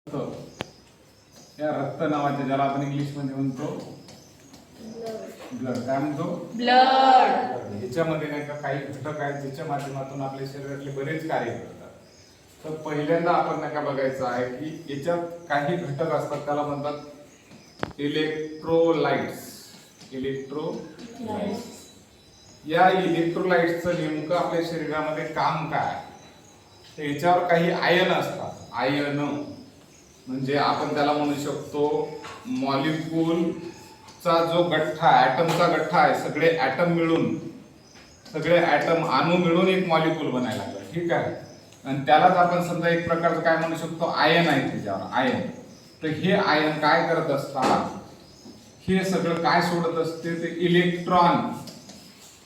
या रक्त नावाच्या, ज्याला आपण इंग्लिश मध्ये म्हणतो ब्लड, काय म्हणतो ब्लड. ह्याच्यामध्ये नाही का काही घटक आहेत ज्याच्या माध्यमातून आपल्या शरीरातले बरेच कार्य करतात. तर पहिल्यांदा आपण नाही का बघायचं आहे की याच्यात काही घटक असतात, त्याला म्हणतात इलेक्ट्रोलाइट्स. इलेक्ट्रोलाइट्स, या इलेक्ट्रोलाइट्सचं नेमकं आपल्या शरीरामध्ये काम काय, तर याच्यावर काही आयन असतात. आयन म्हणजे आपण त्याला म्हणू शकतो मॉलिक्यूलचा जो गठ्ठा, ॲटमचा गठ्ठा आहे. सगळे ॲटम मिळून, सगळे ॲटम अणू मिळून एक मॉलिक्यूल बनायला लागला, ठीक आहे. आणि त्यालाच आपण समजा एक प्रकारचं काय म्हणू शकतो, आयन आहे त्याच्यावर, आयन. तर हे आयन काय करत असतात, हे सगळं काय सोडत असते, ते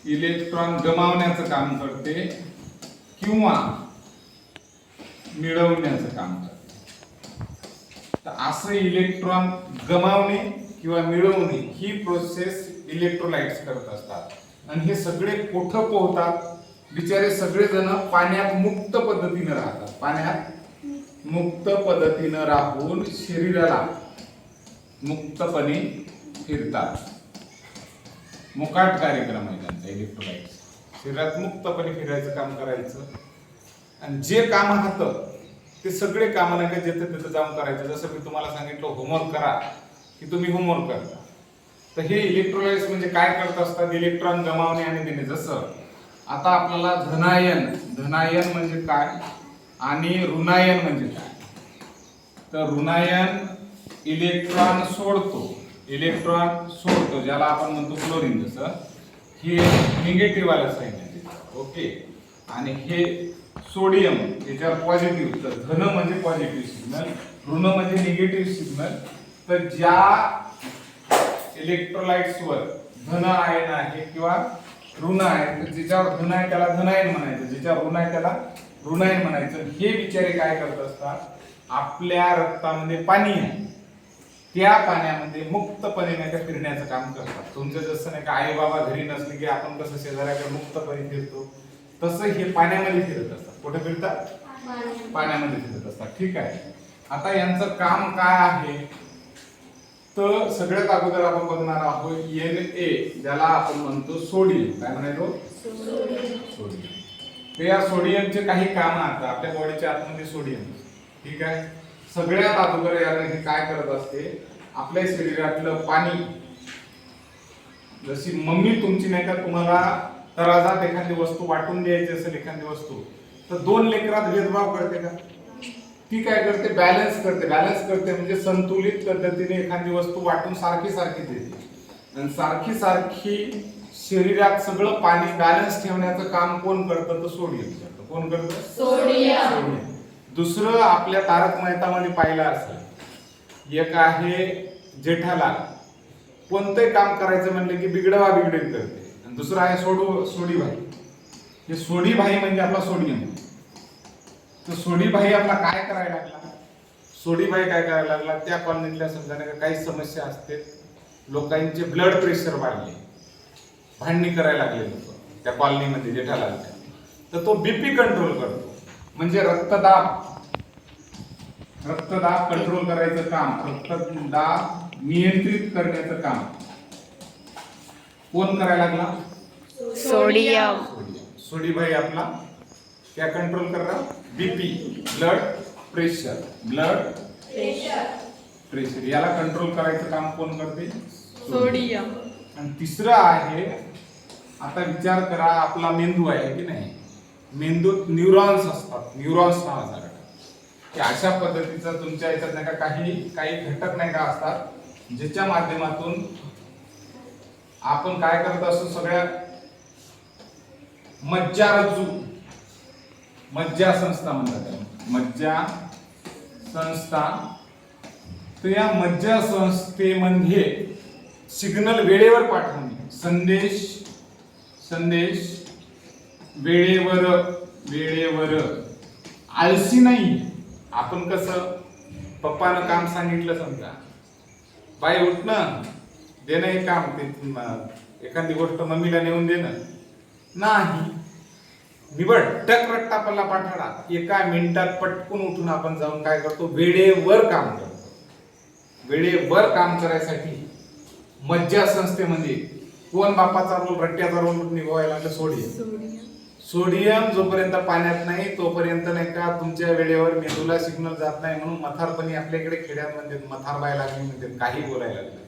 इलेक्ट्रॉन गमावण्याचं काम करते किंवा मिळवण्याचं काम करते. तर असं इलेक्ट्रॉन गमावणे किंवा मिळवणे ही प्रोसेस इलेक्ट्रोलाइट्स करत असतात. आणि हे सगळे कुठं पोहतात, बिचारे सगळेजण पाण्यात मुक्त पद्धतीने राहतात. पाण्यात मुक्त पद्धतीने राहून शरीराला मुक्तपणे फिरतात. मुकाट कार्यक्रम आहे त्यांचा इलेक्ट्रोलाइट्स. शरीरात मुक्तपणे फिरायचं काम करायचं. आणि जे काम राहतं ते सगळे काम नाही का जिथे तिथे जाऊन करायचं. जसं मी तुम्हाला सांगितलं होमवर्क करा, की तुम्ही होमवर्क करता. तर हे इलेक्ट्रोलाइट्स म्हणजे काय करत असतात, इलेक्ट्रॉन गमावणे आणि देणे. जसं आता आपल्याला धनायन म्हणजे काय आणि ऋणायन म्हणजे काय. तर ऋणायन इलेक्ट्रॉन सोडतो, ज्याला आपण म्हणतो क्लोरीन. जसं हे निगेटिव्ह वाला साईन आहे, ओके. आणि हे सोडियम, याच्यावर पॉझिटिव्ह. तर धन म्हणजे पॉझिटिव्ह सिग्नल, ऋण म्हणजे निगेटिव्ह सिग्नल. तर ज्या इलेक्ट्रोलाइट्स वर धन आयन आहे किंवा ऋण आहे, तर ज्याच्यावर धन आहे त्याला धनायन म्हणायचं, ज्याच्यावर ऋण आहे त्याला ऋणायन म्हणायचं. हे बिचारे काय करत असतात, आपल्या रक्तामध्ये पाणी आहे, त्या पाण्यामध्ये मुक्तपणे नाही का फिरण्याचं काम करतात. तुमचं जसं नाही का आई बाबा घरी नसले की आपण कसं शेजाऱ्याकडे मुक्तपणे फिरतो, तसं हे पाण्यामध्ये फिरत असतात. कुठे फिरतात, पाण्यामध्ये फिरत असतात, ठीक आहे. आता यांचं काम काय आहे, तर सगळ्यात अगोदर आपण बघणार आहोत Na, ज्याला आपण म्हणतो सोडियम. काय म्हणायचो, सोडियम. तर या सोडियमचे काही काम आहेत आपल्या बॉडीच्या आतमध्ये. सोडियम, ठीक आहे. सगळ्यात अगोदर याला हे काय करत असते, आपल्या शरीरातलं पाणी. जशी मम्मी तुमची नाही का तुम्हाला तराजात एखादी वस्तू वाटून द्यायची असेल, एखादी वस्तू, तर दोन लेकरात भेदभाव करते का, ती काय करते, बॅलन्स करते म्हणजे संतुलित पद्धतीने एखादी वस्तू वाटून सारखी देते. आणि सारखी शरीरात सगळं पाणी बॅलन्स ठेवण्याचं काम कोण करतं, तर सोडियम करतं. कोण करतं, सोडियम. दुसरं आपल्या तारक मेहतामध्ये पाहिलं असेल, एक आहे जेठालाल. कोणतंही काम करायचं म्हणलं की बिघडवा बिघडेल करते. आणि दुसरं आहे सोडीभाई. हे सोडीभाई म्हणजे आपला सोडियम. तर सोडीभाई आपला काय करायला लागला, त्या कॉलनीतल्या समजा काही समस्या असते, लोकांचे ब्लड प्रेशर वाढले, भांडणी करायला लागले लोक त्या कॉलनीमध्ये जेठालालच्या. तर तो बीपी कंट्रोल करतो, म्हणजे रक्तदाब कंट्रोल करायचं काम, रक्तदाब नियंत्रित करण्याचं काम कोण करायला लागला, सोडियम. सोडीभाई आपला क्या कंट्रोल कर रहा, बीपी, ब्लड प्रेशर. याला कंट्रोल करायचं काम कोण करते, सोडियम. आणि तिसरं आहे, आता विचार करा, आपला मेंदू आहे की नाही, मेंदूत न्यूरॉन्स असतात. न्यूरॉन्स नावाचा घटक, की अशा पद्धतीचा तुमच्या याच्यात नाही का काही घटक नाही का असतात, ज्याच्या माध्यमातून आपण काय करत असतो, सगळ्या मज्जा संस्था म्हणतात, मज्जा संस्था. तर या मज्जा संस्थेमध्ये सिग्नल वेळेवर पाठवणे, संदेश वेळेवर. आळसी नाही आपण. कसं पप्पानं काम सांगितलं, समजा बाई उठणं देणं हे काम, ते एखादी गोष्ट मम्मीला नेऊन देणं नाही, निबड रट्टा पल्ला पाठाडा एका मिनिटात पटकून उठून आपण जाऊन काय करतो, वेळेवर काम करतो. वेळेवर काम करायसाठी मज्जा संस्थेमध्ये कोण बापाचा रोल, रट्ट्याचा रोल निभावायला लागला? सोडियम. सोडियम जोपर्यंत पाण्यात नाही तोपर्यंत नाही का तुमच्या वेळेवर मेंदूला सिग्नल जात नाही. म्हणून मथारपणी आपल्याकडे खेड्यामध्ये मथार बाय लागली म्हणते, काही बोलायला लागलं,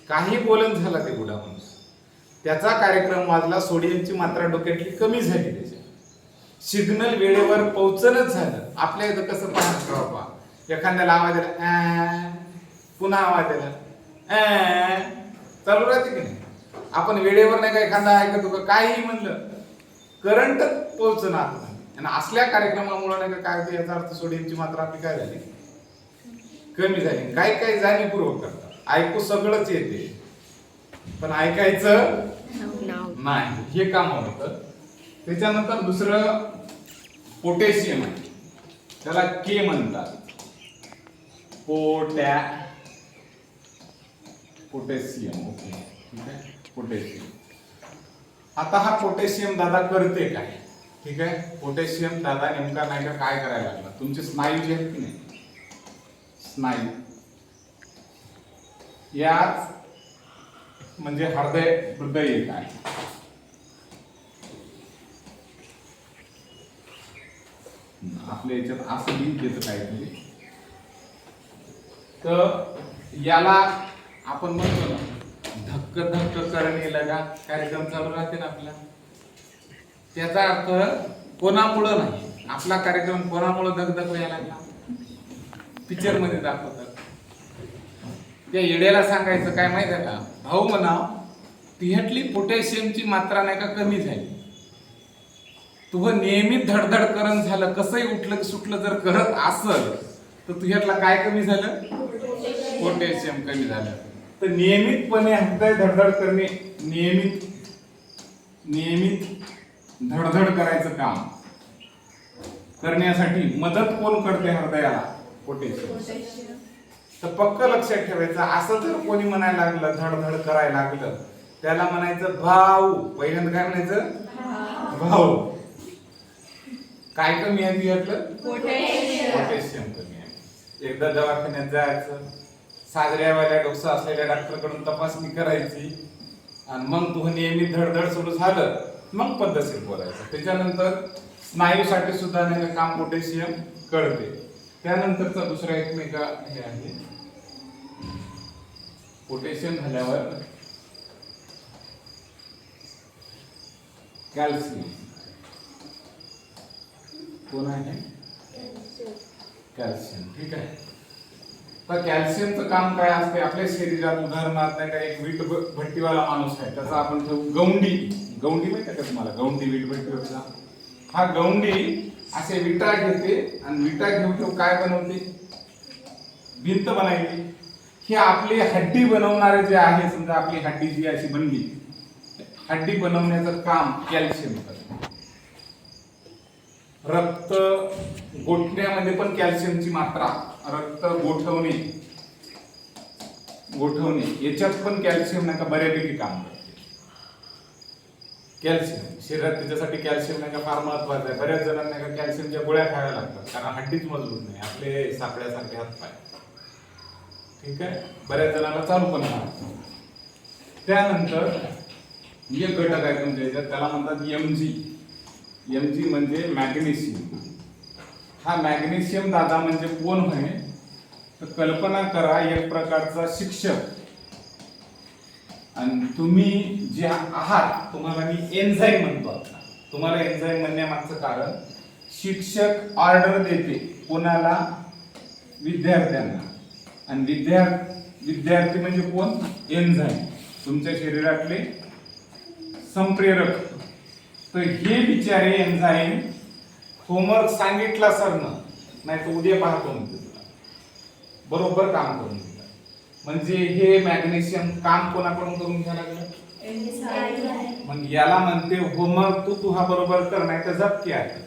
काही बोलून झाला ते बुडा माणूस. त्याचा कार्यक्रम वाजला, सोडियमची मात्रा डोक्यातली कमी झाली, त्याच्या सिग्नल वेळेवर पोहोचणच झालं. आपल्या इथं कसं पाहत बाबा, एखाद्याला आवाज दिला पुन्हा आवाज दिला चालू राहते की नाही. आपण वेळेवर नाही का एखादा ऐकतो का, काही म्हणलं करंट पोहोचणार आणि असल्या कार्यक्रमामुळे नाही का काय होतं, याचा अर्थ सोडियमची मात्रा आपली काय झाली, कमी झाली. काही काही जाणीवपूर्वक करतात, ऐकू सगळंच येते पण ऐकायचं नाही, हे काम होतं. त्याच्यानंतर दुसरं पोटॅशियम आहे, त्याला के म्हणतात, पोटॅशियम. ओके, ठीक आहे, पोटॅशियम. आता हा पोटॅशियम दादा करते काय, ठीक आहे. पोटॅशियम दादा नेमका नाही का काय करायला लागला, तुमचे स्नायू जे आहेत की नाही, स्नायू याच म्हणजे हृदय एक आहे. आपल्या याच्यात असं लिंक येतं काहीतरी, तर याला आपण म्हणतो ना धक्क धक्क करणे लगा, कार्यक्रम चालू राहते ना आपला. त्याचा अर्थ कोणामुळं नाही, आपला कार्यक्रम कोणामुळं धगधग व्हायला लागला, पिक्चर मध्ये दाखवतात. त्या येड्याला सांगायचं काय माहिती आहे का, भाऊ म्हणाव तिहटली पोटॅशियमची मात्रा नाही का कमी झाली, तुझं नियमित धडधड करण झालं, कसंही उठलं सुटलं जर करत असल तर तुझ्यातला काय कमी झालं, पोटॅशियम कमी झालं. तर नियमितपणे हृदय धडधड करणे, नियमित धडधड करायचं काम करण्यासाठी मदत कोण करते हृदयाला, पोटॅशियम. तर पक्क लक्षात ठेवायचं, असं जर कोणी म्हणायला लागलं, धडधड करायला लागलं, त्याला म्हणायचं भाऊ. पहिल्यांदा काय म्हणायचं, भाऊ. काय कमी आहे तुझ्यातलं, पोटॅशियम कमी आहे. एकदा दवाखान्यात जायचं, साजऱ्यावाल्या डोसा असलेल्या डॉक्टरकडून तपासणी करायची आणि मग तू नियमित धडधड सुरू झालं मग पद्धतशीर बोलायचं. त्याच्यानंतर स्नायूसाठी सुद्धा नाही काम पोटॅशियम करते. त्यानंतरचा दुसरा एकमेका हे आहे, पोटॅशियम झाल्यावर कॅल्शियम. कोण आहे, कॅल्शियम, ठीक आहे. तर कॅल्शियमचं काम काय असते आपल्या शरीरात, उदाहरणार्थ नाही का एक वीट भट्टीवाला माणूस आहे, त्याचा आपण ठेवू गौंडी. गौंडी माहिती का तुम्हाला, गौंडी वीट भट्टीवरचा. हा गौंडी असे विटा घेते आणि विटा घेऊन काय बनवते, भिंत बनायची. ही आपली हड्डी बनवणारे जे आहे, समजा आपली हड्डी जी अशी बनली, हड्डी बनवण्याचं काम कॅल्शियम करते. रक्त गोठण्यामध्ये पण कॅल्शियमची मात्रा, रक्त गोठवणे याच्यात पण कॅल्शियम नाही का बऱ्यापैकी काम करते. कॅल्शियम शरीरात त्याच्यासाठी कॅल्शियम नाही का फार महत्वाचं आहे. बऱ्याच जणांना का कॅल्शियमच्या गोळ्या खायला लागतात कारण हड्डीच मजबूत नाही, आपले सापड्यासारखे हात पाय, ठीक आहे. बऱ्याच जणांना चालू पण नाही. त्यानंतर एक घटक आहे तुमच्या याच्यात, त्याला म्हणतात एमजी. एमजी म्हणजे मॅग्नेशियम. हा मॅग्नेशियम दादा म्हणजे कोण होय, तर कल्पना करा एक प्रकारचा शिक्षक आणि तुम्ही जे आहात, तुम्हाला मी एन्झाईम म्हणतो. तुम्हाला एन्झाईम म्हणण्यामागचं कारण, शिक्षक ऑर्डर देते कोणाला, विद्यार्थ्यांना, आणि विद्यार्थी म्हणजे कोण, एन्झाईम, तुमच्या शरीरातले संप्रेरक. तर हे बिचारे एन्झाईम होमवर्क सांगितला सरनं, नाही तर उद्या पाहतो म्हणते तुला, बरोबर काम करून देतात. म्हणजे हे मॅग्नेशियम काम कोणाकडून करून घ्यायला लागलं, मग याला म्हणते होमवर्क तू हा बरोबर कर, नाही तर झपके आहे.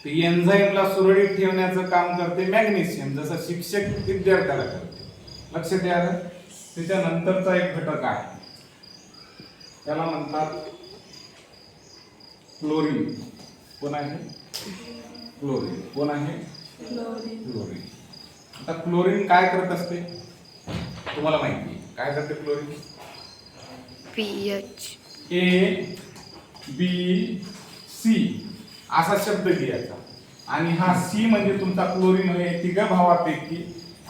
तर एन्झाईमला सुरळीत ठेवण्याचं काम करते मॅग्नेशियम, जसं शिक्षक विद्यार्थ्याला करते. लक्षात द्या. त्याच्यानंतरचा एक घटक आहे, त्याला म्हणतात क्लोरीन. कोण आहे क्लोरीन. कोण आहे क्लोरीन. आता क्लोरीन काय करत असते तुम्हाला माहिती आहे. काय करते क्लोरीन? pH ABC असा शब्द घ्यायचा आणि हा सी म्हणजे तुमचा क्लोरीन होय. तिघ भावापैकी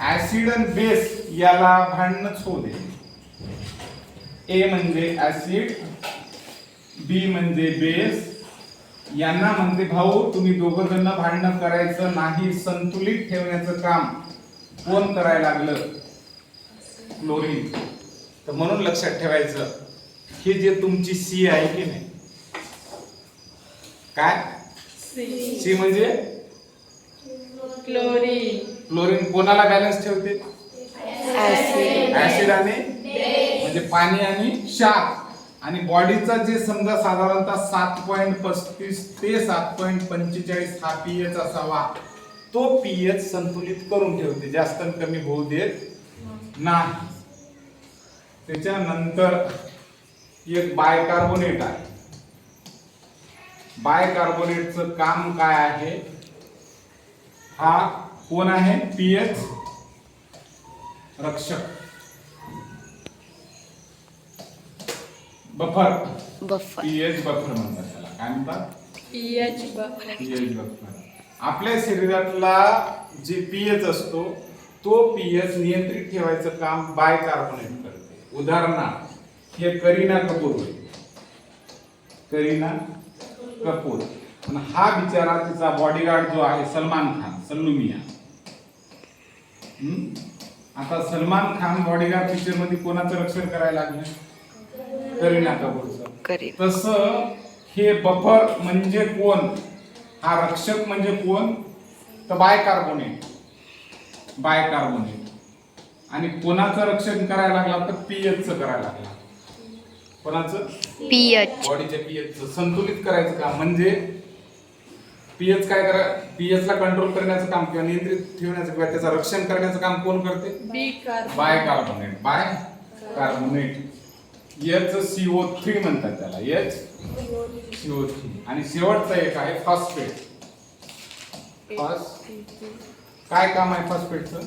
ऍसिड आणि बेस याला भांडणच होऊ दे. ए म्हणजे ऍसिड, बी म्हणजे बेस. यांना म्हणते भाऊ तुम्ही दोघं जण भांडण करायचं नाही, संतुलित ठेवण्याचं काम कोण करायला लागलं? क्लोरीन. तर म्हणून लक्षात ठेवायचं हे जे तुमची सी आहे की नाही, काय सी म्हणजे क्लोरीन. क्लोरीन कोणाला बॅलन्स ठेवते? ऍसिड आणि म्हणजे पाणी आणि क्षार. आणि बॉडीचा जे समजा साधारणतः 7.35 ते 7.45 हा पीएच असावा, तो पीएच संतुलित करून ठेवते, जास्त आणि कमी होऊ देत नाही. त्याच्यानंतर एक बायकार्बोनेट आहे. बायकार्बोनेटचं काम काय आहे? हा कोण आहे? पीएच रक्षक, बफर. पीएच बफर म्हणतात त्याला. काय म्हणतात? pH buffer. PH buffer. आपल्या शरीरातला जे पीएच असतो तो पीएच नियंत्रित ठेवायचं काम बायकार्बोनेट करते. उदाहरणार्थ हे करीना कपूर होय. करीना कपूर. आणि हा बिचारा तिचा बॉडीगार्ड जो आहे सलमान खान, सल्लू मिया. आता सलमान खान बॉडीगार्ड पिक्चर मध्ये कोणाचं रक्षण करायला लागले? करीना कपूरचं. तसं हे बफर म्हणजे कोण? हा रक्षक म्हणजे कोण? तर बायकार्बोनेट. बायकार्बोनेट. आणि कोणाचं रक्षण करायला लागला? तर पीएच चं करायला लागला. कोणाचं? pH. बॉडीच्या पीएच चं संतुलित करायचं काम. म्हणजे पीएच काय करा, पीएच ला कंट्रोल करण्याचं काम किंवा नियंत्रित ठेवण्याचं किंवा त्याचं रक्षण करण्याचं काम कोण करते? बायकार्बोनेट. बायकार्बोनेट. HCO3 म्हणतात त्याला. HCO3. आणि शेवटचा एक आहे फॉस्फेट. काय काम आहे फॉस्फेटचं?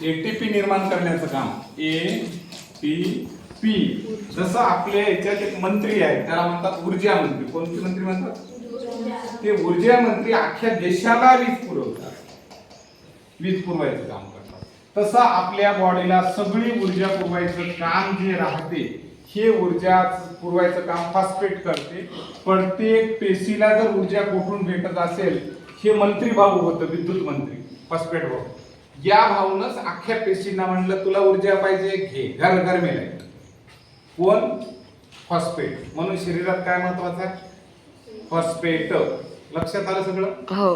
एटीपी निर्माण करण्याचं काम. एटीपी. जसं आपल्या याच्यात एक मंत्री आहे त्याला म्हणतात ऊर्जा मंत्री. कोणते मंत्री म्हणतात? ते ऊर्जा मंत्री अख्ख्या देशाला वीज पुरवतात, वीज पुरवायचं काम करतात. तसं आपल्या बॉडीला सगळी ऊर्जा पुरवायचं काम जे राहते हे ऊर्जा पुरवायचं काम फॉस्फेट करते. प्रत्येक पेशीला जर ऊर्जा कुठून भेटत असेल, हे मंत्री भाऊ होतं, विद्युत मंत्री फॉस्फेट भाऊ. या भाऊनच अख्ख्या पेशींना म्हणलं तुला ऊर्जा पाहिजे घे, घर घर मेलाय. कोण? फॉस्फेट. म्हणून शरीरात काय महत्वाचं आहे? फॉस्फेट. लक्षात आलं सगळं? हो.